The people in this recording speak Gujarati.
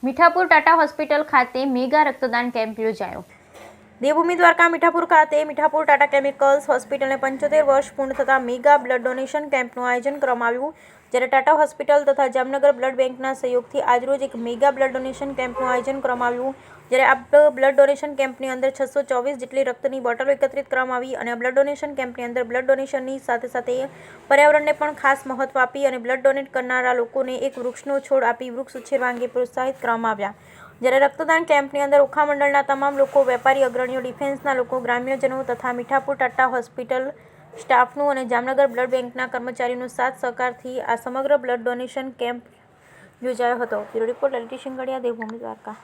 મીઠાપુર ટાટા હોસ્પિટલ ખાતે મેગા રક્તદાન કેમ્પ યોજાયો। દેવભૂમિ દ્વારકા મીઠાપુર ખાતે મીઠાપુર ટાટા કેમિકલ્સ હોસ્પિટલને 75 વર્ષ પૂર્ણ થતા મેગા બ્લડ ડોનેશન કેમ્પનું આયોજન કરવામાં આવ્યું। જ્યારે ટાટા હોસ્પિટલ તથા જામનગર બ્લડ બેંકના સહયોગથી આજરોજ એક મેગા બ્લડ ડોનેશન કેમ્પનું આયોજન કરવામાં આવ્યું। જ્યારે આ બ્લડ ડોનેશન કેમ્પની અંદર 624 જેટલી રક્તની બોટલો એકત્રિત કરવામાં આવી અને આ બ્લડ ડોનેશન કેમ્પની અંદર બ્લડ ડોનેશનની સાથે સાથે પર્યાવરણને પણ ખાસ મહત્વ આપી અને બ્લડ ડોનેટ કરનારા લોકોને એક વૃક્ષનો છોડ આપી વૃક્ષ ઉછેરવા અંગે પ્રોત્સાહિત કરવામાં આવ્યા। જ્યારે રક્તદાન કેમ્પની અંદર ઓખા મંડળના તમામ લોકો, વેપારી અગ્રણીઓ, ડિફેન્સના લોકો, ગ્રામ્યજનો તથા મીઠાપુર ટાટા હોસ્પિટલ સ્ટાફનું અને જામનગર બ્લડ બેંકના કર્મચારીઓનો સાથ સહકારથી આ સમગ્ર બ્લડ ડોનેશન કેમ્પ યોજાયો હતો। Bureau report Lalit Shingadiya, Devbhumi Dwarka.